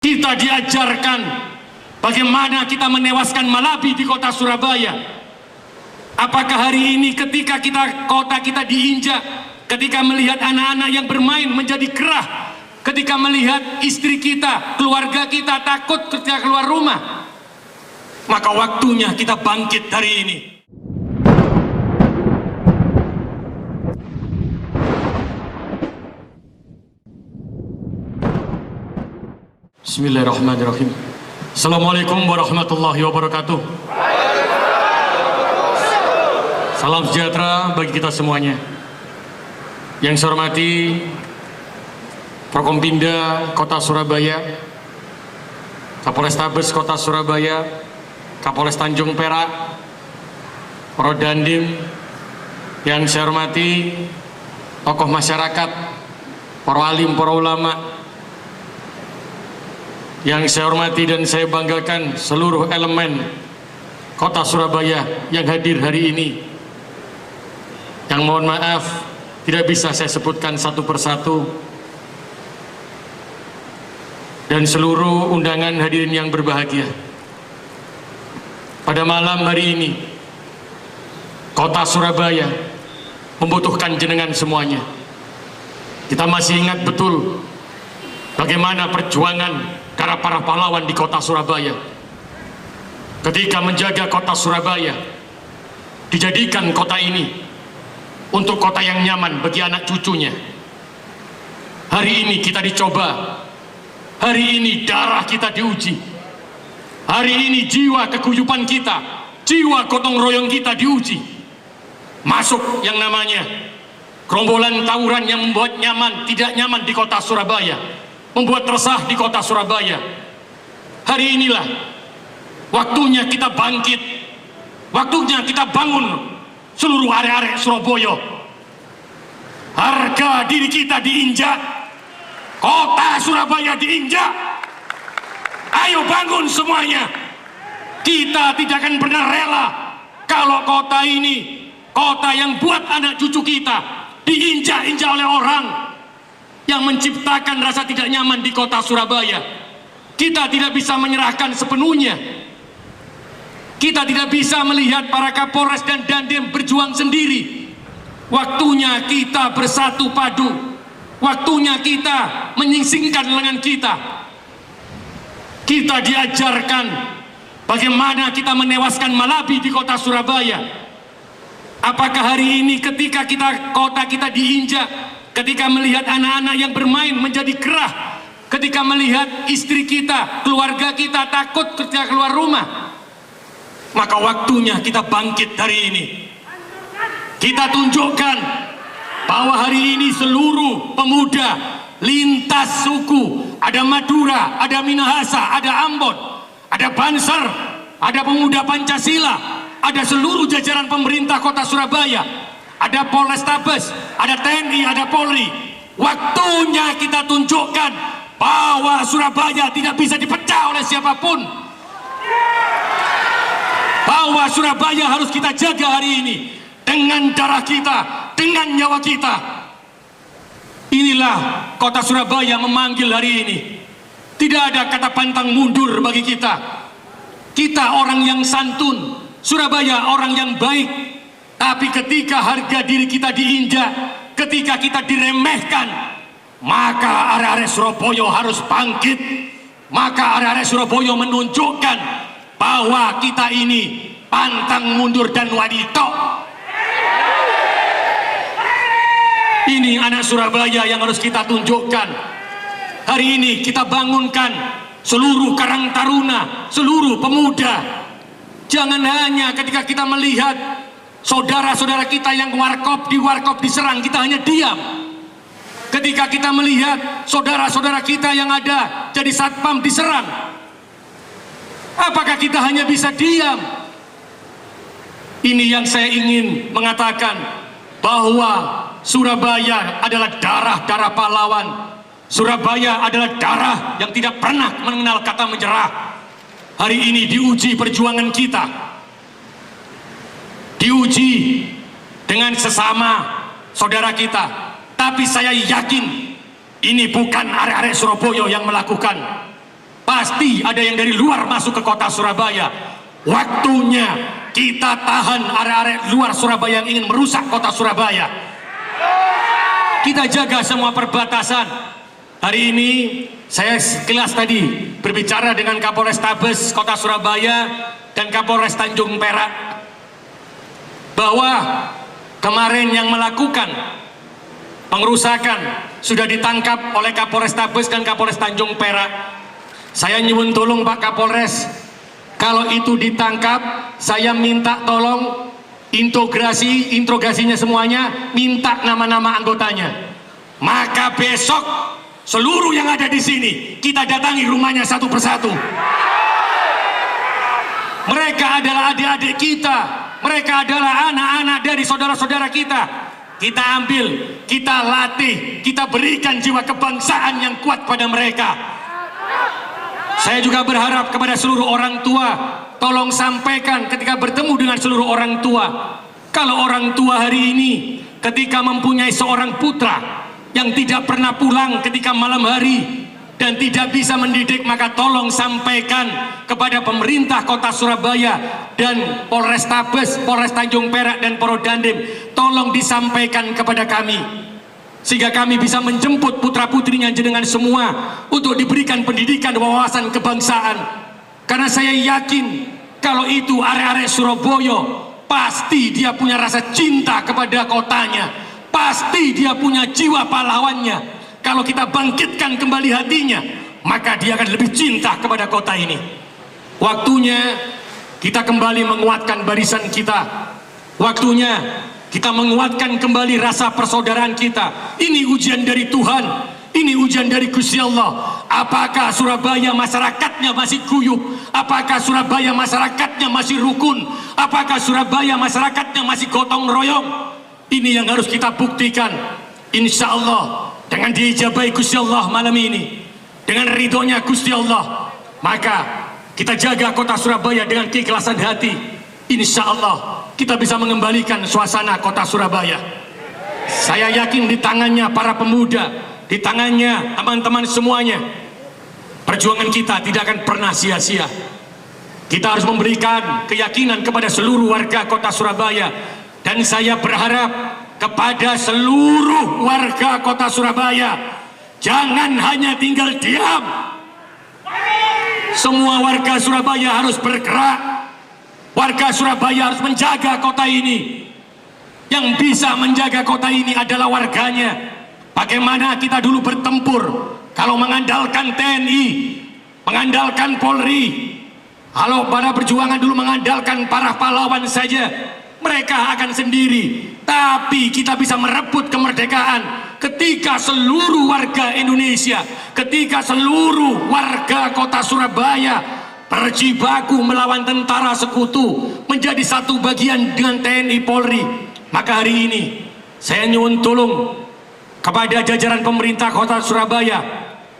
Kita diajarkan bagaimana kita menewaskan Malabi di kota Surabaya. Apakah hari ini ketika kota kita diinjak, ketika melihat anak-anak yang bermain menjadi gerah, ketika melihat istri kita, keluarga kita takut ketika keluar rumah, maka waktunya kita bangkit hari ini. Bismillahirrahmanirrahim. Assalamualaikum warahmatullahi wabarakatuh. Salam sejahtera bagi kita semuanya. Yang saya hormati Forkompinda Kota Surabaya, Kapolres Tabes Kota Surabaya, Kapolres Tanjung Perak, Rodandim, yang saya hormati tokoh masyarakat, para alim, para ulama, yang saya hormati dan saya banggakan seluruh elemen Kota Surabaya yang hadir hari ini, yang mohon maaf tidak bisa saya sebutkan satu persatu, dan seluruh undangan hadirin yang berbahagia. Pada malam hari ini Kota Surabaya membutuhkan jenengan semuanya. Kita masih ingat betul bagaimana perjuangan para pahlawan di kota Surabaya ketika menjaga kota Surabaya, dijadikan kota ini untuk kota yang nyaman bagi anak cucunya. Hari ini kita dicoba, hari ini darah kita diuji, hari ini jiwa keguyuban kita, jiwa gotong royong kita diuji. Masuk yang namanya gerombolan tawuran yang membuat tidak nyaman di kota Surabaya, membuat resah di kota Surabaya. Hari inilah waktunya kita bangkit, waktunya kita bangun seluruh arek-arek Surabaya. Harga diri kita diinjak, kota Surabaya diinjak. Ayo bangun semuanya. Kita tidak akan pernah rela kalau kota ini, kota yang buat anak cucu kita, diinjak-injak oleh orang yang menciptakan rasa tidak nyaman di kota Surabaya. Kita tidak bisa menyerahkan sepenuhnya. Kita tidak bisa melihat para Kapolres dan Dandim berjuang sendiri. Waktunya kita bersatu padu. Waktunya kita menyingsingkan lengan kita. Kita diajarkan bagaimana kita menewaskan Malabi di kota Surabaya. Apakah hari ini ketika kota kita diinjak, ketika melihat anak-anak yang bermain menjadi gerah, ketika melihat istri kita, keluarga kita takut ketika keluar rumah, maka waktunya kita bangkit hari ini. Kita tunjukkan bahwa hari ini seluruh pemuda lintas suku, ada Madura, ada Minahasa, ada Ambon, ada Banser, ada pemuda Pancasila, ada seluruh jajaran pemerintah kota Surabaya, ada Polres Tabes, ada TNI, ada Polri. Waktunya kita tunjukkan bahwa Surabaya tidak bisa dipecah oleh siapapun, bahwa Surabaya harus kita jaga hari ini dengan darah kita, dengan nyawa kita. Inilah kota Surabaya memanggil hari ini. Tidak ada kata pantang mundur bagi kita. Kita orang yang santun, Surabaya orang yang baik. Tapi ketika harga diri kita diinjak, ketika kita diremehkan, maka arek-arek Surabaya harus bangkit. Maka arek-arek Surabaya menunjukkan bahwa kita ini pantang mundur dan wanita. Ini anak Surabaya yang harus kita tunjukkan. Hari ini kita bangunkan seluruh karang taruna, seluruh pemuda. Jangan hanya ketika kita melihat saudara-saudara kita yang warkop diserang, kita hanya diam. Ketika kita melihat saudara-saudara kita yang ada jadi satpam diserang, apakah kita hanya bisa diam? Ini yang saya ingin mengatakan, bahwa Surabaya adalah darah-darah pahlawan. Surabaya adalah darah yang tidak pernah mengenal kata menyerah. Hari ini diuji perjuangan kita, diuji dengan sesama saudara kita. Tapi saya yakin ini bukan arek-arek Surabaya yang melakukan. pasti ada yang dari luar masuk ke kota Surabaya. Waktunya kita tahan arek-arek luar Surabaya yang ingin merusak kota Surabaya. Kita jaga semua perbatasan. Hari ini saya sekilas tadi berbicara dengan Kapolrestabes Kota Surabaya dan Kapolres Tanjung Perak bahwa kemarin yang melakukan pengerusakan sudah ditangkap oleh Kapolrestabes dan Kapolres Tanjung Perak. Saya nyuwun tolong Pak Kapolres, kalau itu ditangkap, saya minta tolong interogasinya semuanya, minta nama-nama anggotanya. Maka besok seluruh yang ada di sini kita datangi rumahnya satu persatu. Mereka adalah adik-adik kita, mereka adalah anak-anak dari saudara-saudara kita. Kita ambil, kita latih, kita berikan jiwa kebangsaan yang kuat pada mereka. Saya juga berharap kepada seluruh orang tua, tolong sampaikan ketika bertemu dengan seluruh orang tua, kalau orang tua hari ini ketika mempunyai seorang putra yang tidak pernah pulang ketika malam hari dan tidak bisa mendidik, maka tolong sampaikan kepada pemerintah kota Surabaya dan Polrestabes, Polres Tanjung Perak dan Porodandim, tolong disampaikan kepada kami sehingga kami bisa menjemput putra-putrinya jenengan semua untuk diberikan pendidikan wawasan kebangsaan. Karena saya yakin kalau itu arek-arek Surabaya pasti dia punya rasa cinta kepada kotanya, pasti dia punya jiwa pahlawannya. Kalau kita bangkitkan kembali hatinya, maka dia akan lebih cinta kepada kota ini. Waktunya kita kembali menguatkan barisan kita. Waktunya kita menguatkan kembali rasa persaudaraan kita. Ini ujian dari Tuhan, ini ujian dari Gusti Allah. Apakah Surabaya masyarakatnya masih guyup? Apakah Surabaya masyarakatnya masih rukun? Apakah Surabaya masyarakatnya masih gotong royong? Ini yang harus kita buktikan. Insya Allah dengan diijabahi Gusti Allah malam ini, dengan ridhonya Gusti Allah, maka kita jaga kota Surabaya dengan keikhlasan hati. Insya Allah kita bisa mengembalikan suasana kota Surabaya. Saya yakin di tangannya para pemuda, di tangannya teman-teman semuanya, perjuangan kita tidak akan pernah sia-sia. Kita harus memberikan keyakinan kepada seluruh warga kota Surabaya. Dan saya berharap kepada seluruh warga kota Surabaya, jangan hanya tinggal diam. Semua warga Surabaya harus bergerak. Warga Surabaya harus menjaga kota ini. Yang bisa menjaga kota ini adalah warganya. Bagaimana kita dulu bertempur, kalau mengandalkan TNI, mengandalkan Polri, kalau pada perjuangan dulu mengandalkan para pahlawan saja, mereka akan sendiri. Tapi kita bisa merebut kemerdekaan ketika seluruh warga Indonesia, ketika seluruh warga kota Surabaya berjibaku melawan tentara sekutu, menjadi satu bagian dengan TNI Polri. Maka hari ini saya nyuwun tolong kepada jajaran pemerintah kota Surabaya,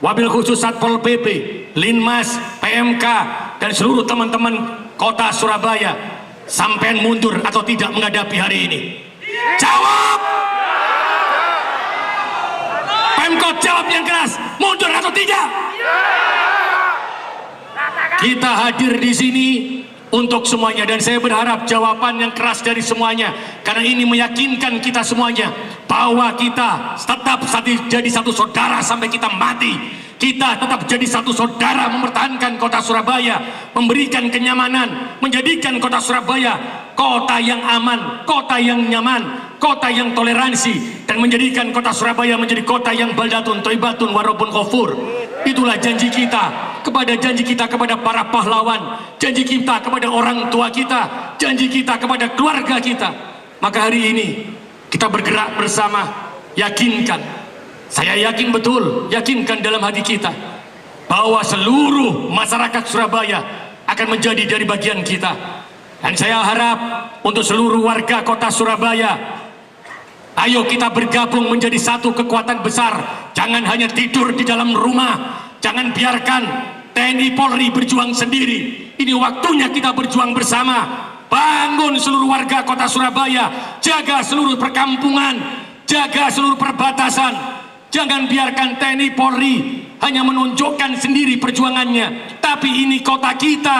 wabil khusus Satpol PP, Linmas, PMK dan seluruh teman-teman kota Surabaya, sampean mundur atau tidak menghadapi hari ini? Jawab! Pemkot jawab yang keras, mundur atau tidak? Kita hadir di sini untuk semuanya, dan saya berharap jawaban yang keras dari semuanya, karena ini meyakinkan kita semuanya bahwa kita tetap jadi satu saudara sampai kita mati. Kita tetap jadi satu saudara mempertahankan kota Surabaya, memberikan kenyamanan, menjadikan kota Surabaya kota yang aman, kota yang nyaman, kota yang toleransi, dan menjadikan kota Surabaya menjadi kota yang baldatun thayyibatun warabun ghafur. Itulah janji kita kepada para pahlawan, janji kita kepada orang tua kita, janji kita kepada keluarga kita. Maka hari ini kita bergerak bersama, yakinkan, saya yakin betul, yakinkan dalam hati kita bahwa seluruh masyarakat Surabaya akan menjadi dari bagian kita. Dan saya harap untuk seluruh warga kota Surabaya, ayo kita bergabung menjadi satu kekuatan besar. Jangan hanya tidur di dalam rumah, jangan biarkan TNI Polri berjuang sendiri. Ini waktunya kita berjuang bersama. Bangun seluruh warga kota Surabaya, jaga seluruh perkampungan, jaga seluruh perbatasan. Jangan biarkan TNI Polri hanya menunjukkan sendiri perjuangannya, tapi ini kota kita,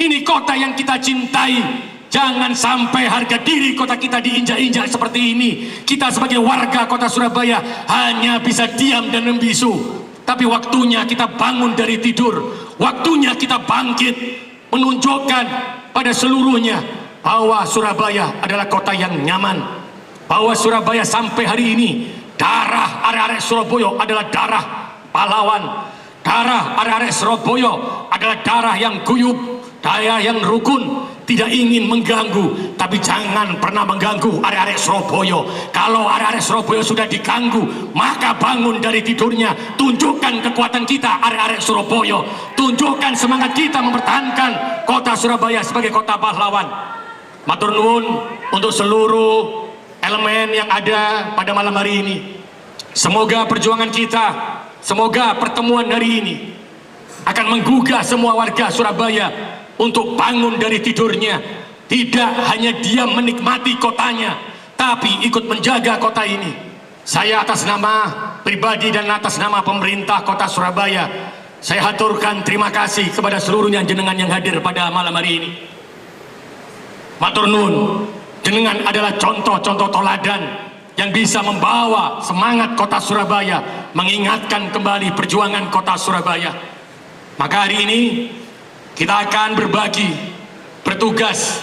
ini kota yang kita cintai. Jangan sampai harga diri kota kita diinjak-injak seperti ini. Kita sebagai warga kota Surabaya hanya bisa diam dan membisu. Tapi waktunya kita bangun dari tidur, waktunya kita bangkit, menunjukkan pada seluruhnya bahwa Surabaya adalah kota yang nyaman, bahwa Surabaya sampai hari ini darah arek-arek Surabaya adalah darah pahlawan, darah arek-arek Surabaya adalah darah yang guyup, darah yang rukun, tidak ingin mengganggu. Tapi jangan pernah mengganggu arek-arek Surabaya. Kalau arek-arek Surabaya sudah diganggu, maka bangun dari tidurnya, tunjukkan kekuatan kita arek-arek Surabaya, tunjukkan semangat kita mempertahankan kota Surabaya sebagai kota pahlawan. Matur nuwun untuk seluruh elemen yang ada pada malam hari ini. Semoga perjuangan kita, semoga pertemuan hari ini akan menggugah semua warga Surabaya untuk bangun dari tidurnya, tidak hanya diam menikmati kotanya, tapi ikut menjaga kota ini. Saya atas nama pribadi dan atas nama pemerintah kota Surabaya, saya haturkan terima kasih kepada seluruhnya jenengan yang hadir pada malam hari ini. Matur nuwun, jenengan adalah contoh-contoh toladan yang bisa membawa semangat kota Surabaya, mengingatkan kembali perjuangan kota Surabaya. Maka hari ini kita akan berbagi, bertugas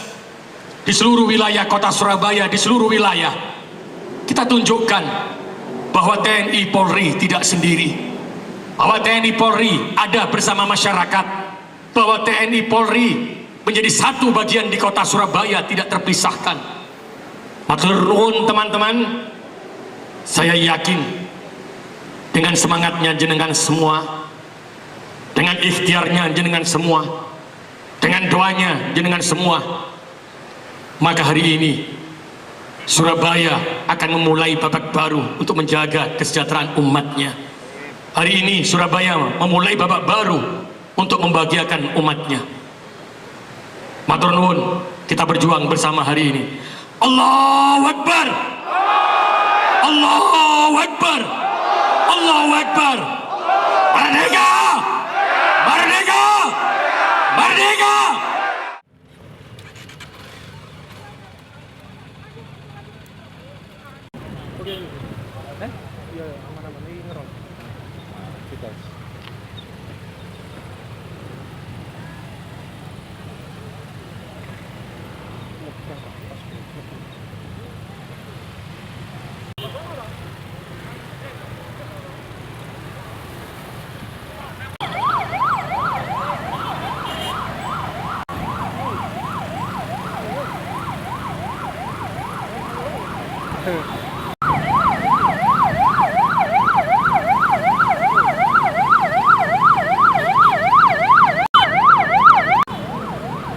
di seluruh wilayah kota Surabaya, di seluruh wilayah. Kita tunjukkan bahwa TNI Polri tidak sendiri, bahwa TNI Polri ada bersama masyarakat, bahwa TNI Polri menjadi satu bagian di kota Surabaya, tidak terpisahkan. Matur nuwun teman-teman, saya yakin dengan semangatnya jenengan semua, dengan ikhtiarnya jenengan semua, dengan doanya jenengan semua, maka hari ini Surabaya akan memulai babak baru untuk menjaga kesejahteraan umatnya. Hari ini Surabaya memulai babak baru untuk membahagiakan umatnya. Matur nuwun, kita berjuang bersama hari ini. Allahu Akbar, Allahu Akbar, Allahu Akbar. Merdeka, merdeka, merdeka.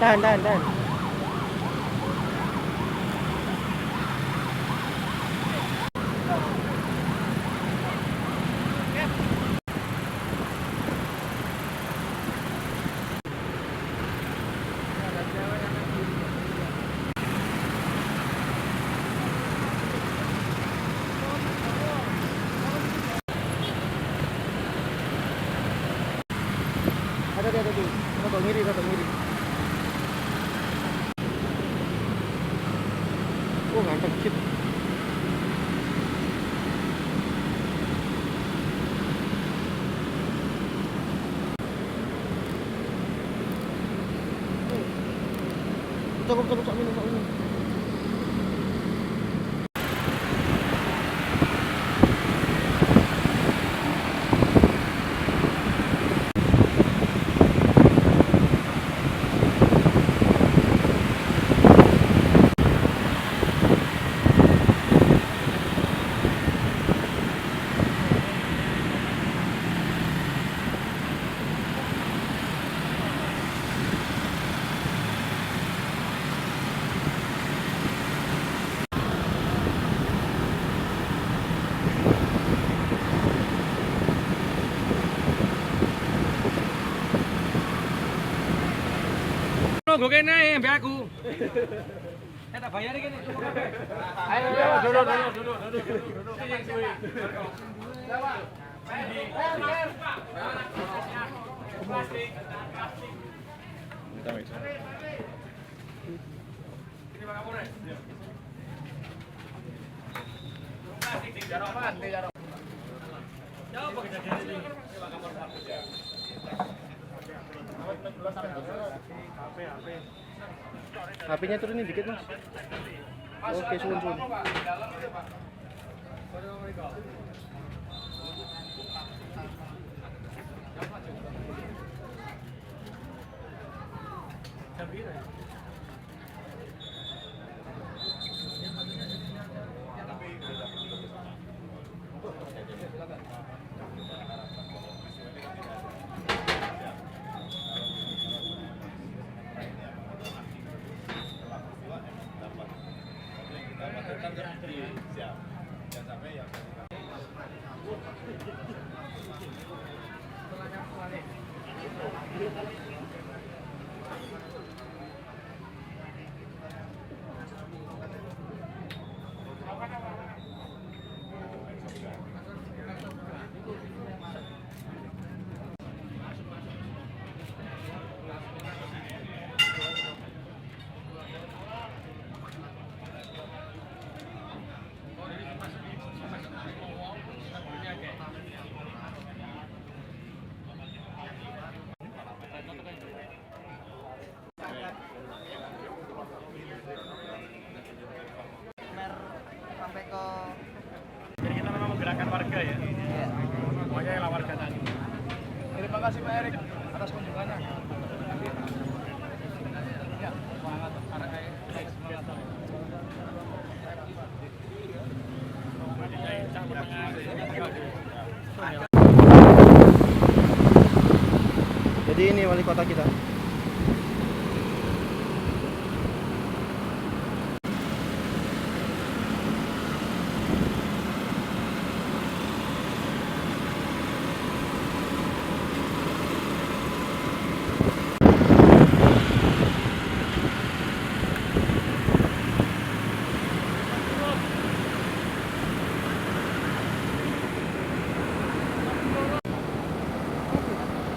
Dan. Ada di satu ngiri. Oh, ngantep shit. Cukup minum. Gue kene mbak aku. Tak bayar iki nek cukup kabeh. Ayo duduk. HP-nya turunin dikit mas. Oke, suun. Sampai ke Jadi kita memang menggerakkan warga ya. ya. Semuanya yang warga tadi. Terima kasih Pak Erik atas kunjungannya. Ya, semangat semangat. Jadi ini wali kota kita.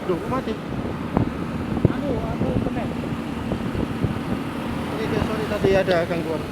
Duh, mati. Aku kena. Ini sorry tadi ada gangguan.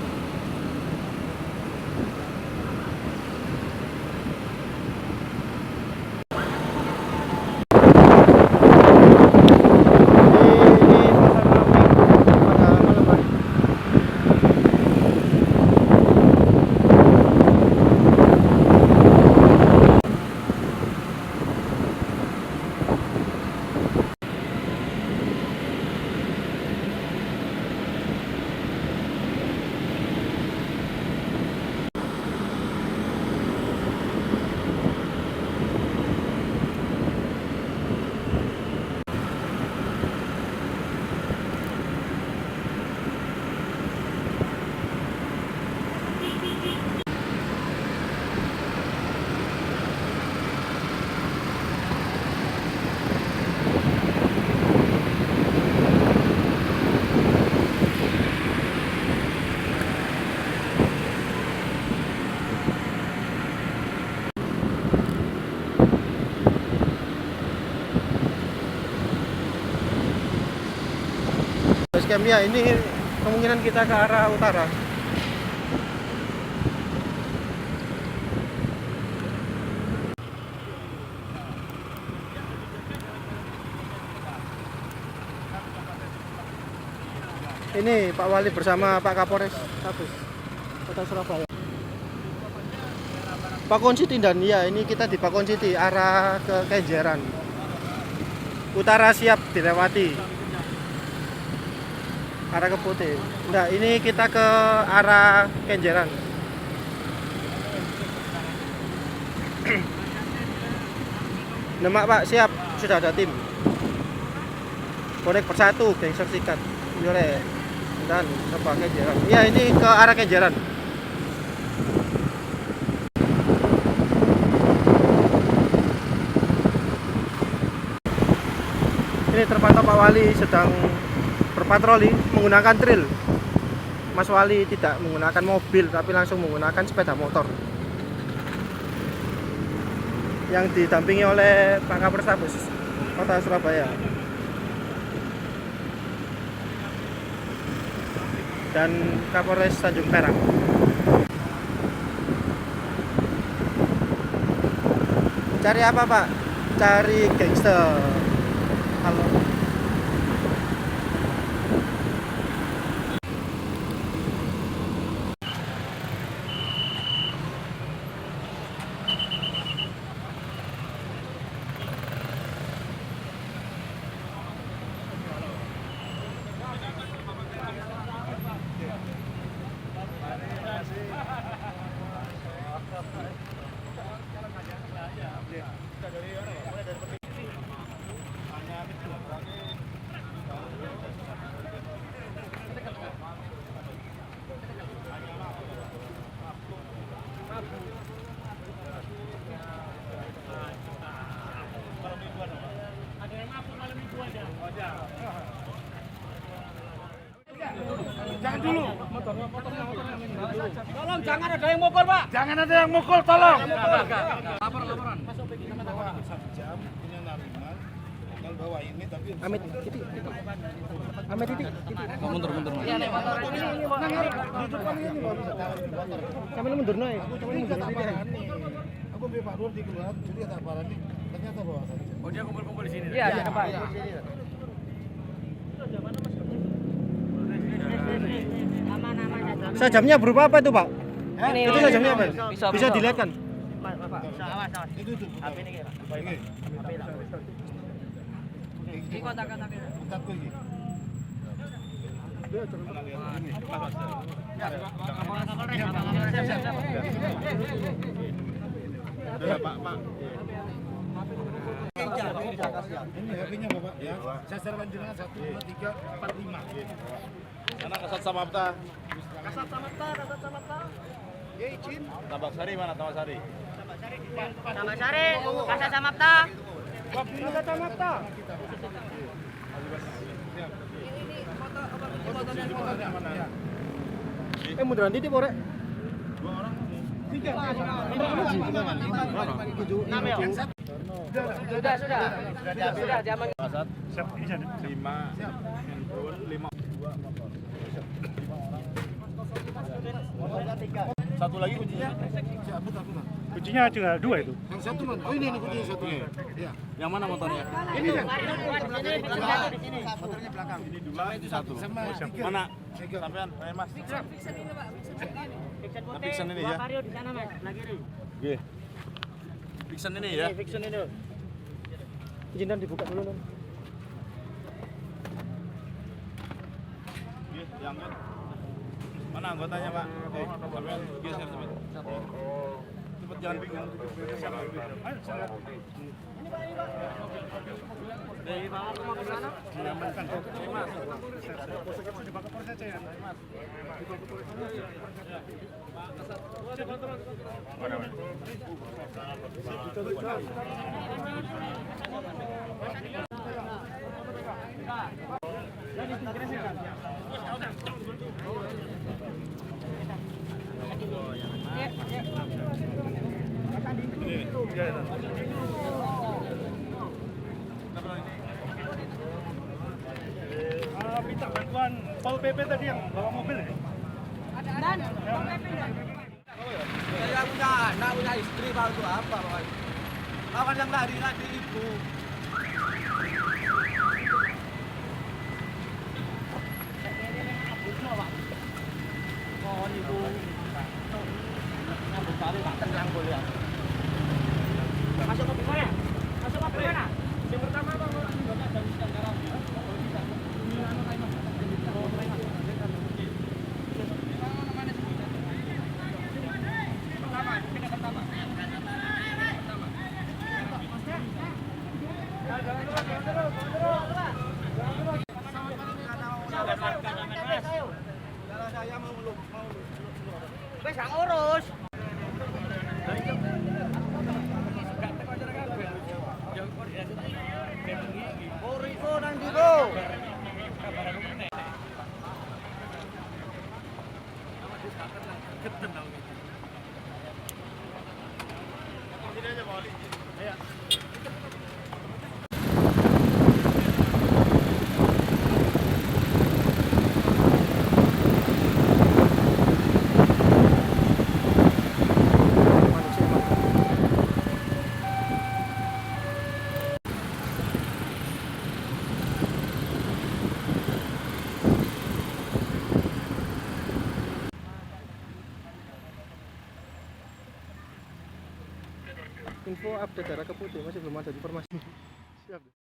Basecamp ya, ini kemungkinan kita ke arah utara. Ini Pak Wali bersama Pak Kapolres Kota Surabaya. Pakon City dan ya, ini kita di Pakon City arah ke Kenjeran. Utara siap dilewati. Arah ke Putih. Nah, ini kita ke arah Kenjeran. Demak Pak, siap. Sudah ada tim. Bonek persatu, gangster sikat. Boleh. Dan apa Kenjeran. Ya, ini ke arah Kenjeran. Ini terpantau Pak Wali sedang berpatroli menggunakan trail. Mas Wali tidak menggunakan mobil tapi langsung menggunakan sepeda motor. yang didampingi oleh Pak Kapolrestabes Kota Surabaya dan Kapolres Tanjung Perak. Cari apa, Pak? Cari gangster. Halo. Jangan dulu. Tolong jangan ada yang mukul, Pak. Jangan ada yang mukul, tolong. Laporan. Amit titik. Amit titik. Mundur. Iya, nek motor ini. Sampai mundur nae. Aku beli Pak Nur dikeluar, jadi tak parah nih. Ternyata bawa saja. Oh, dia kumpul-kumpul di sini. Iya, Pak. Sajamnya berupa apa itu, Pak? Itu sajamnya apa? Bisa dilihat kan? Awas. Itu. HP ini, Pak. Ini. Ini kontak-kontak. Kontakku ini. Pak. Ini HP-nya Bapak ya. Saya secara jenengan 1 2 3 4 5. Mana Kasat Samapta? Kasat Samapta. Ya izin. Tabak Sari mana Tabak Sari? Tambak Sari, Kasat Samapta. Munduran titik, Pak. Sudah zaman. Kasat. Ini 5 handphone, 5 2 motor. Satu lagi kuncinya? Kuncinya cuma 2 itu. Yang satu mana? Oh ini kuncinya satu. Iya. Yang mana motornya? Ini kan. Di sini. Motornya belakang. Ini 2, itu 1. Sama 3. Mana? Sampean, Mas. Fiction ini ya. Vario di sana, Mas. Lagi nih. Oke. Fiction ini ya. Fiction ini. Izin dan dibuka dulu, Non. Oke, diangkat. Mana anggotanya, Pak? Sampean geser cepet. Cepet jangan bingung. Dari bawah mau ke sana? Minta bantuan Pol PP tadi yang bawa mobil ya? Saya punya anak, punya istri, Pak, untuk apa, Pak? Kawan yang lari ibu. Mohon ibu. Nyambut balik tak tenang boleh. Masuk mobil mana? Masuk mobil mana? Yang pertama Bang, anggota dan sekarang. Wes gak urus. Uriku nang dulu. Sini aja, Pak Oli. Ayo. info update daerah Keputih masih belum ada informasi. Siap.